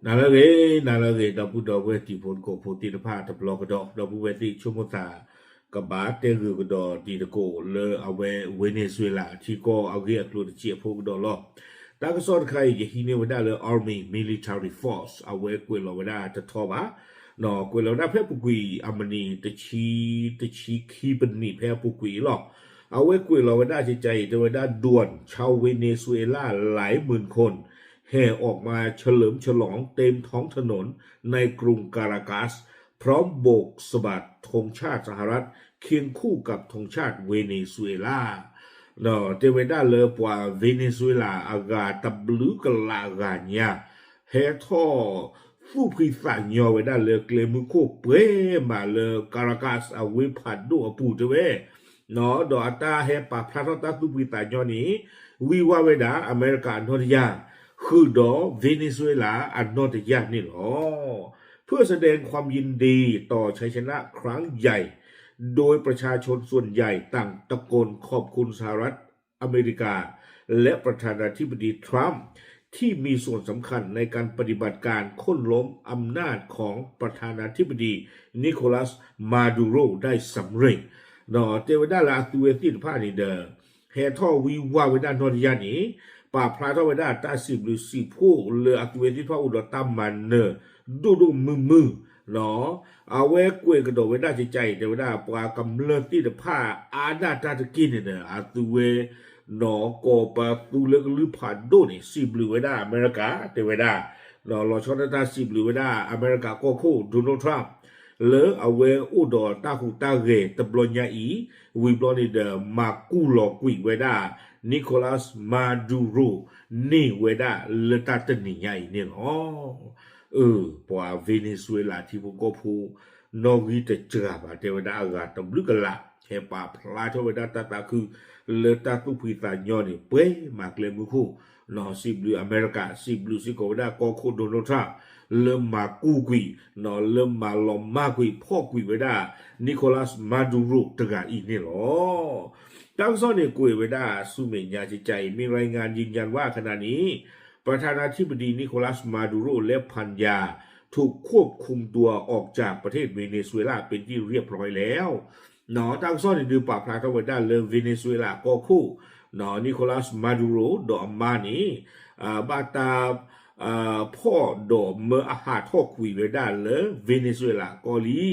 นาละเกดับบุดอเวติพลโกโพตินภาตบลอกดอกดับบุเวติชุมตากบาเตรือกดอดีตโกเลอเวเวเนซุเอลาที่ก็เอาเกียกลูดเจียพวกดอลอตากสอนใครจะฮิเนวดาเลอ Army Military Force เอาเวกเวลวดาจะทอบะนอกเวลวดาเพ่ปุกุยอามนีตะชีคีบันนีเพ่ปุกุยหรอกเอาเวกเวลวดาใจเดวดาด่วนชาวเวเนซุเอลาหลายหมื่นคนแห่ออกมาเฉลิมฉลองเต็มท้องถนนในกรุงการากัสพร้อมโบกสะบัดธงชาติสหรัฐเคียงคู่กับธงชาติเวเนซุเอลาเนาะเทวดาเลปว่าเวเนซุเอลาอากาตับลูกลากาญาเฮท่อฟูพิสัญญาเวดาเลเกลมุโคเปมาเลการากัสอเวพัดดูอปูเจเวเนาะดอตาเฮปาพลาตตาฟูพิสัญญานี้วิวาเวดาอเมริกาโนริยาคือดอเวเนซุเอลาอันนอตยานี่หรอเพื่อแสดงความยินดีต่อชัยชนะครั้งใหญ่โดยประชาชนส่วนใหญ่ต่างตะโกนขอบคุณสหรัฐอเมริกาและประธานาธิบดีทรัมป์ที่มีส่วนสำคัญในการปฏิบัติการโค่นล้มอำนาจของประธานาธิบดีนิโคลัสมาดูโรได้สำเร็จเนาะเทวดาลาตูเวติผ้านี่เดอแห่ท่อวิวาเวดานนยานีป่าพระทวดาตาสิบหรือสิบผู้เลืออัตเวทิพระอุดรตามมันเนอดูมือเนาะเอาไว้กวยกระโดดไว้ได้ใจเดี๋ยวได้ปลากำเลิศที่เดผ้าอาณาตาตะกินเนี่ยอัตเวเนาะกปะตูเลือกลือผ่านโดนี่สิบหรือไว้ได้อเมริกาเดี๋ยวได้เนาะรอชอนตาสิบหรือไว้ได้อเมริกาก็คู่โดนัลด์ทรัมป์เลอเอาไว้อุดรตาหูตาเกตบลอนยาอีวิบลอนี่เดมากูหลอกกุยไว้ได้นิโคลัสมาดูโรนี่เวดาเลตาตนี่ใหญ่เนี่ยอ๋อปว่าเวเนซุเอลาที่พวกก็พูนอริตเจอบาเทวดาอากาตบลึกกันละแค่ป่าพลาเทวดาตาคือเลตาตุพิตาญอนี่เป้มาเกลมุคูนอสิบลืออเมริกาสิบลือสิโกวดาก็โคโดนัลด์ทรัมป์เริ่มมากู้กุยนอเริ่มมาลอมมากุยพ่อกุยเวดานิโคลัสมาดูโรตกาอีนี่หรอตั้งซ่อนในกุยเวดาสุเมญญาใจมีรายงานยืนยันว่าขณะนี้ประธานาธิบดีนิโคลัสมาดูโรและพันยาถูกควบคุมตัวออกจากประเทศเวเนซุเอลาเป็นที่เรียบร้อยแล้วหนอตั้งซ่อนในดูป่าพลาทวดาเริ่มเวเนซุเอลาก็คู่หนอนิโคลัสมาดูโรดอมมานีบาตาพ่อดอมเมื่ออาหารทอกวีเวดาเลยเวเนซุเอลาก็ลี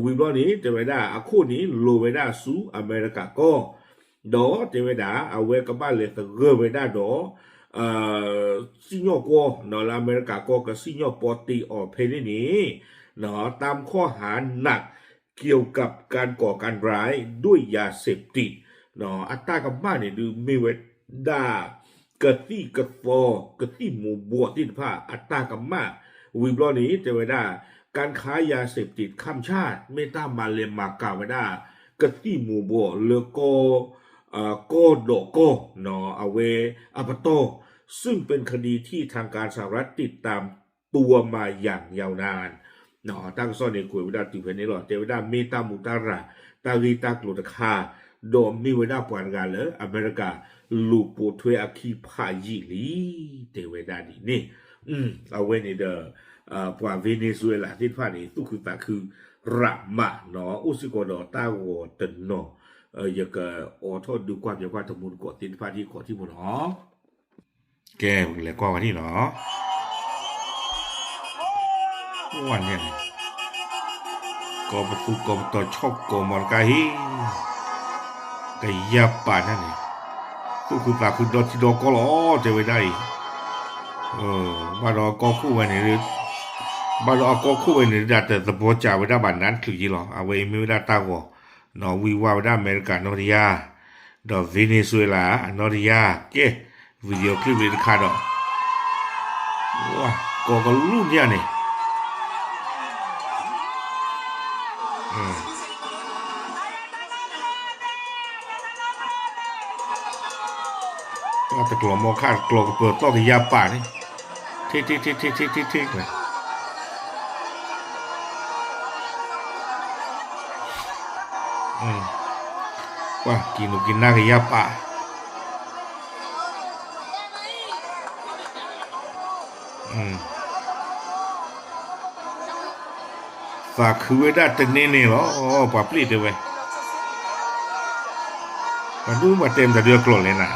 วิบลอนี้เทวดาอาคูนี้โลเวดาสูอเมริกาก็ดอเทวดาเอาเวกับบ้านเลยตะเกเวดาดอซิโยโกนอลอเมริกาก็กับซิโยปอตีออกเพนี่นี้เนาะตามข้อหาหนักเกี่ยวกับการก่อการร้ายด้วยยาเสพติดเนาะอัตตากับบ้านเนี่ยดูมีเวดากะตี้กะฟอกะตี้หมูบวที่ผ้าอัตตากับมาวิบลอนี้เทวดาการค้ายาเสพติดข้ามชาติเมตามาเลมากาเวดากะตี้หมูบวเลโกโกโดโกเนาะอเวอปโตซึ่งเป็นคดีที่ทางการสหรัฐติดตามตัวมาอย่างยาวนานเนาะตั้งซ่อนในกุยเวดาติเพนในหลอดเทวดาเมตามุตาระตาลีตากลุตคาโดมมีเวดาปวนกันเลยอเมริกาลูกปูทเวอาคีพายิลีเทวดาดีนี่เอาไว้ในเดปว่าเวเนซุเอลาที่ผ่านนี้ตุคือตาคือระมาเนาะอุสิโกดอตาวตันเนาะอยากอโทษดูความอย่างว่าตมุนกดตินฟ้าที่กดที่มุนหอแกมึงเลยก็วันนี้เนาะวันเนี่ยก็ประตูก็ต่อชอบก็มอนกาฮีก็ยับป่านนั่นนี่ตุคือตาคือดอที่ดอก็ล้อเจอไว้ได้บ้านเราก็คู่ไว้ในบ้านเราก็คู่ไว้ในดัตแต่สปอร์จ่าไว้ได้บ้านนั้นคือยี่หรอเอาไว้ไม่ได้ตาวนอวิวาได้อเมริกานอริยาดอเวเนซุเอลานอริยาเก้วิดีโอคลิปวิดีโอคาร์ดว้าก็รู้เนี่ยนี่แต่กลัวมอค่ากลัวเปิดต้องยาป่านี่ทิเลยว่ากินหน้ากับยาป่า ฝากคือเวด้าตึงนี่เหรออ๋อปาปลีเดียวเว้ยมาดูมาเต็มแต่เดือกลดเลยนะ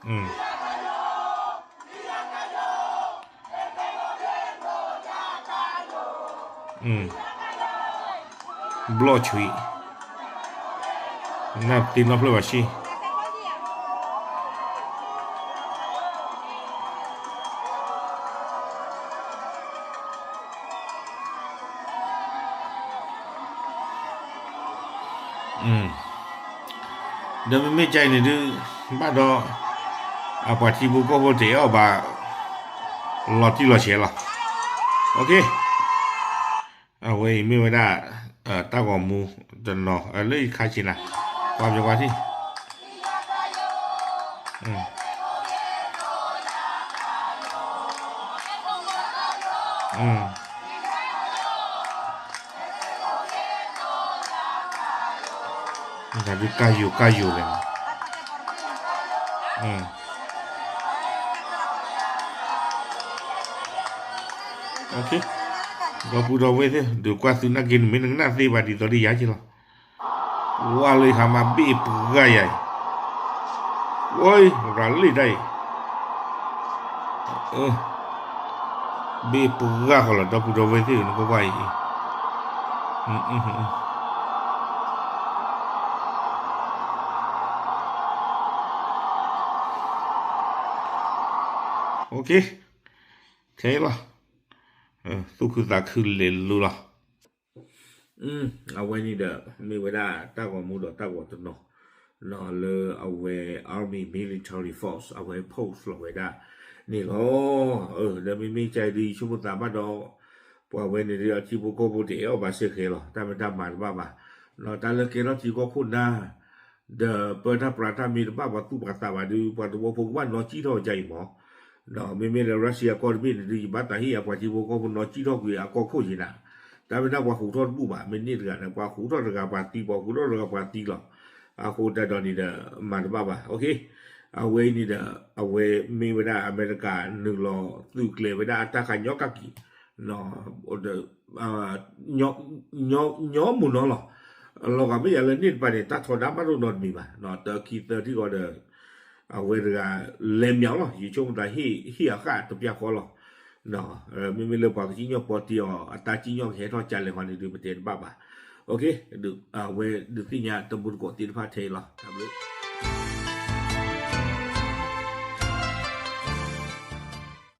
อืมอืมบล็อชุยนับตีนับเลยว่าชีอืมเดี๋ยวไม่ใจนี่ดูบ้าดออาปาทีบุก็พอเดี๋ยวบ่าลอที่ลอเชียละโอเคเอาไว้ไม่ไว้ได้ตากอมูจะนอเลยคาชินะความจังหวะที่อืมอืมแต่ดูกาอยู่เลยนะอืมโอเคเราพูดเอาไว้เถอะเดี๋ยวกว่าสุนัขกินไม่นึงน่าสิบาดีตอนนี้ยาจีละว่าเลยทำมาบีบกายใหญ่โอ้ยรันเลยได้เออบีบกายเขาละเราพูดเอาไว้เถอะนึกว่าอีอืมโอเคใช่ละทุกคือตาคือเลลูละเอาไว้นี่เด้อไม่ไว้ได้ตากว่ามูดตากว่าตัวเนาะเนาะเลยเอาไว้ Army Military Force เอาไว้ post เอาไว้ได้นี่เหรอเดี๋ยวไม่มีใจดีชั่วโมงตามบ้านเราพอเว้นเดียวที่พวกก็พูดเดี๋ยวมาเสียเคหรอแต่ไม่ทำมันบ้ามาเนาะแต่เรื่องเกเราที่ก็คุณนะเดอเปิดถ้าปราถ้ามีบ้าวัตถุประสาทดูปัจจุบันพวกว่าเนาะที่เราใจหมอเนาะไม่เลยรัสเซียก็มีดีบ้านแต่ที่ปัจจุบันก็คุณเนาะที่เราคือก็คู่จีน่ะแต่ไม่ได้ว่าหูทอดบุบะไม่นี่เรื่องนะว่าหูทอดเรื่องปาร์ตี้บอกหูทอดเรื่องปาร์ตี้หรอกหูแต่ตอนนี้เด้อมันบ้าโอเค เอาไว้นี่เด้อเอาไว้มีเวลาอเมริกาหนึ่งรอตุกเลยเวลาตาขันยอกกักกี้เนาะเดยอมุนเนาะเราก็ไม่อยากเล่นนี่ไปเนี่ยตัดทอดน้ำมันโดนมีป่ะเนาะแต่คีเตอร์ที่ก็เด้อเอาไว้เรื่องเล่มยาวเนาะอยู่ช่วงแต่ที่อาคาตัวเปียกคอหรอเนาะไม่เรื่องความจริงยอปอตีอ๋อตาจริงยอเห็นทอดใจเลยคนดูประเทศบ้าโอเคดูเอาไว้ดูที่เนี่ยตำบลกดตีนพาเทหรอครับลูก